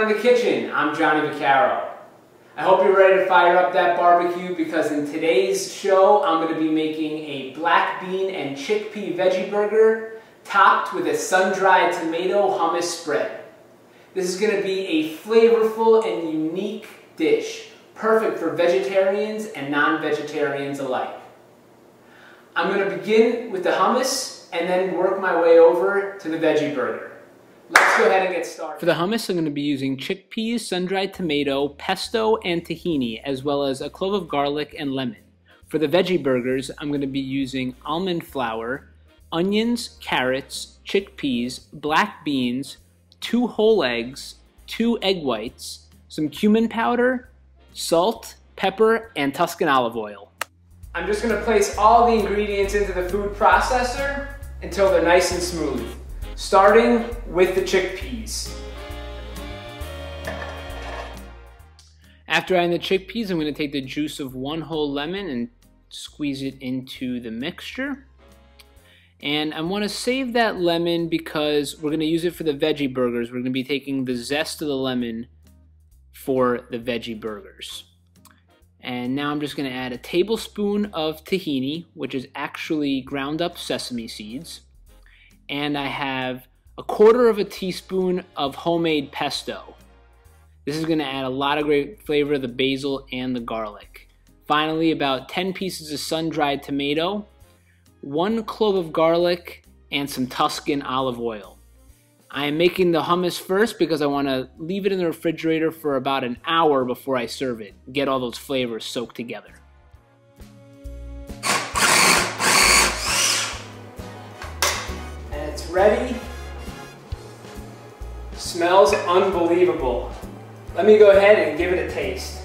in the kitchen. I'm Johnny Vaccaro. I hope you're ready to fire up that barbecue because in today's show I'm going to be making a black bean and chickpea veggie burger topped with a sun-dried tomato hummus spread. This is going to be a flavorful and unique dish, perfect for vegetarians and non-vegetarians alike. I'm going to begin with the hummus and then work my way over to the veggie burger. Let's go ahead and get started. For the hummus, I'm going to be using chickpeas, sun-dried tomato, pesto, and tahini, as well as a clove of garlic and lemon. For the veggie burgers, I'm going to be using almond flour, onions, carrots, chickpeas, black beans, 2 whole eggs, 2 egg whites, some cumin powder, salt, pepper, and Tuscan olive oil. I'm just going to place all the ingredients into the food processor until they're nice and smooth, starting with the chickpeas. After adding the chickpeas, I'm going to take the juice of 1 whole lemon and squeeze it into the mixture. And I want to save that lemon because we're going to use it for the veggie burgers. We're going to be taking the zest of the lemon for the veggie burgers. And now I'm just going to add a tablespoon of tahini, which is actually ground up sesame seeds. And I have 1/4 teaspoon of homemade pesto. This is going to add a lot of great flavor to the basil and the garlic. Finally, about 10 pieces of sun-dried tomato, 1 clove of garlic, and some Tuscan olive oil. I am making the hummus first because I want to leave it in the refrigerator for about an hour before I serve it. Get all those flavors soaked together. And it's ready. Smells unbelievable. Let me go ahead and give it a taste.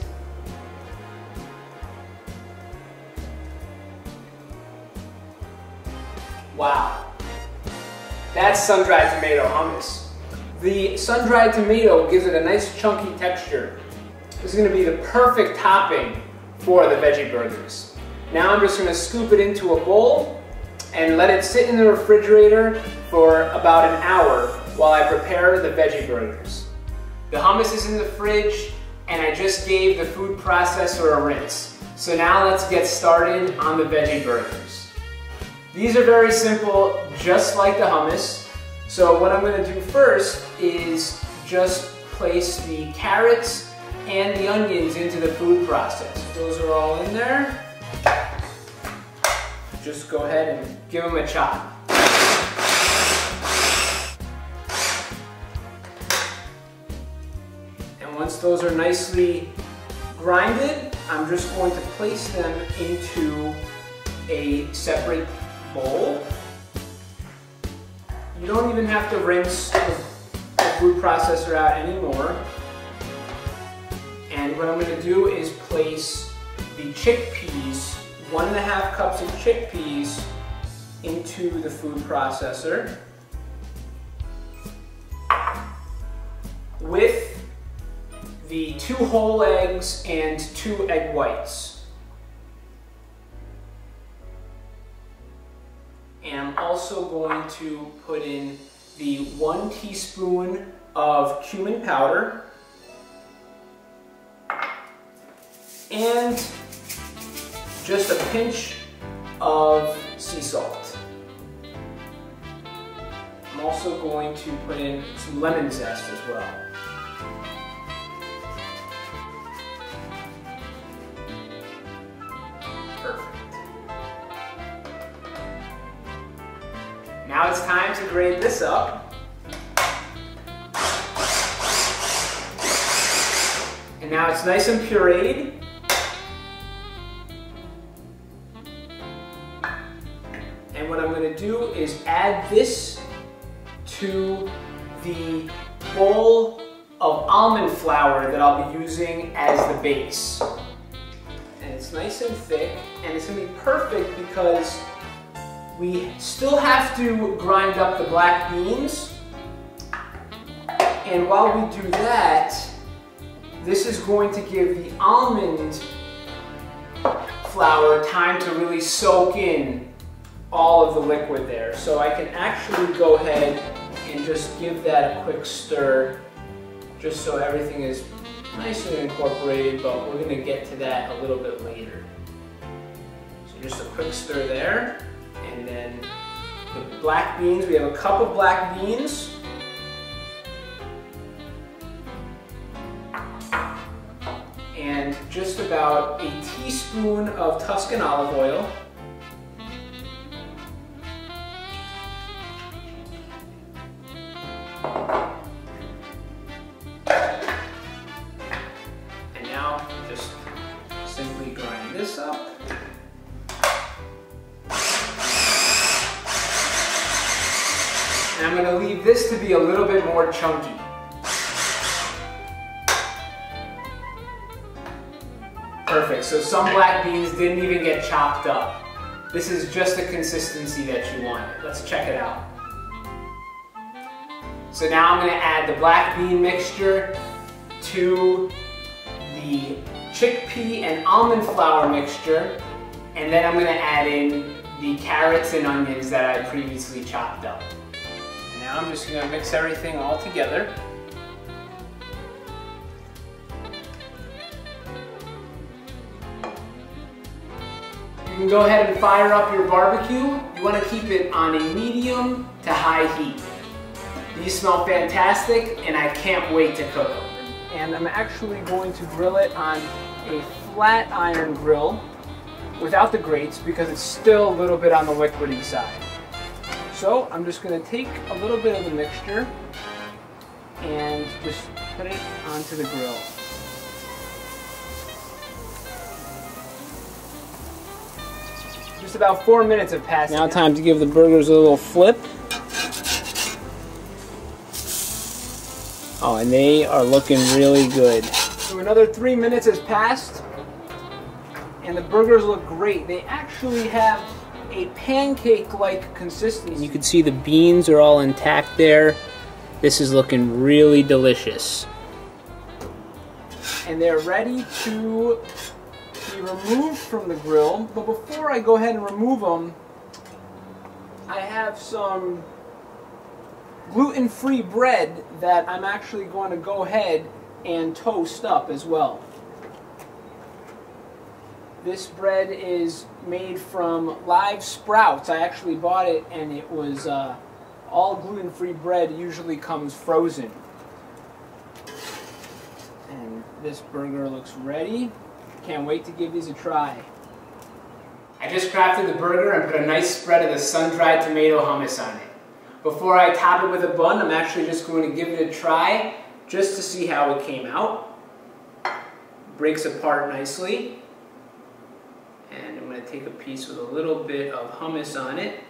Wow. That's sun-dried tomato hummus. The sun-dried tomato gives it a nice chunky texture. This is going to be the perfect topping for the veggie burgers. Now I'm just going to scoop it into a bowl and let it sit in the refrigerator for about an hour while I prepare the veggie burgers. The hummus is in the fridge and I just gave the food processor a rinse. So now let's get started on the veggie burgers. These are very simple, just like the hummus. So what I'm going to do first is just place the carrots and the onions into the food processor. Those are all in there. Just go ahead and give them a chop. And once those are nicely grinded, I'm just going to place them into a separate bowl. You don't even have to rinse the food processor out anymore. And what I'm going to do is place the chickpeas, 1½ cups of chickpeas, into the food processor with the 2 whole eggs and 2 egg whites. And I'm also going to put in the 1 teaspoon of cumin powder and just a pinch of sea salt. I'm also going to put in some lemon zest as well. Now it's time to grate this up. And now it's nice and pureed. And what I'm going to do is add this to the bowl of almond flour that I'll be using as the base. And it's nice and thick, and it's going to be perfect because we still have to grind up the black beans, and while we do that, this is going to give the almond flour time to really soak in all of the liquid there. So I can actually go ahead and just give that a quick stir just so everything is nicely incorporated, but we're going to get to that a little bit later. So just a quick stir there, and then the black beans, we have a cup of black beans. And just about a teaspoon of Tuscan olive oil. And now just simply grind this up. And I'm going to leave this to be a little bit more chunky. Perfect, so some black beans didn't even get chopped up. This is just the consistency that you want. Let's check it out. So now I'm going to add the black bean mixture to the chickpea and almond flour mixture, and then I'm going to add in the carrots and onions that I previously chopped up. And now I'm just going to mix everything all together. You can go ahead and fire up your barbecue. You want to keep it on a medium to high heat. These smell fantastic, and I can't wait to cook them. And I'm actually going to grill it on a flat iron grill without the grates because it's still a little bit on the liquidy side. So I'm just going to take a little bit of the mixture and just put it onto the grill. Just about 4 minutes have passed. Now time to give the burgers a little flip. Oh, and they are looking really good. So another 3 minutes has passed, and the burgers look great. They actually have a pancake-like consistency. And you can see the beans are all intact there. This is looking really delicious. And they're ready to be removed from the grill, but before I go ahead and remove them, I have some gluten-free bread that I'm actually going to go ahead and toast up as well. This bread is made from live sprouts. I actually bought it, and it was all gluten-free bread usually comes frozen. And this burger looks ready. Can't wait to give these a try. I just crafted the burger and put a nice spread of the sun-dried tomato hummus on it. Before I top it with a bun, I'm actually just going to give it a try just to see how it came out. Breaks apart nicely. And I'm going to take a piece with a little bit of hummus on it.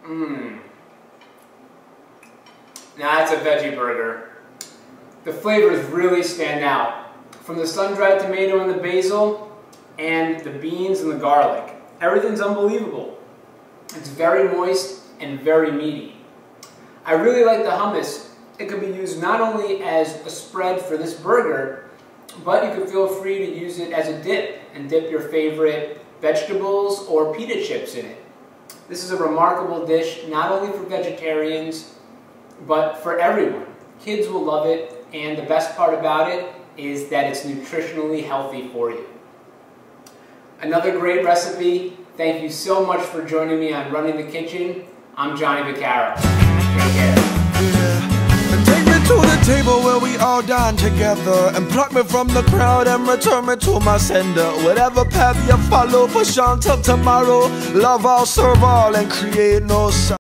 Mmm. Now that's a veggie burger. The flavors really stand out. From the sun-dried tomato and the basil, and the beans and the garlic. Everything's unbelievable. It's very moist and very meaty. I really like the hummus. It could be used not only as a spread for this burger, but you could feel free to use it as a dip and dip your favorite vegetables or pita chips in it. This is a remarkable dish, not only for vegetarians, but for everyone. Kids will love it, and the best part about it is that it's nutritionally healthy for you. Another great recipe. Thank you so much for joining me on Running the Kitchen. I'm Johnny Vaccaro. Take care. Take me to the table where we all dine together, and pluck me from the crowd and return me to my sender. Whatever path you follow, push on till tomorrow. Love all, serve all, and create no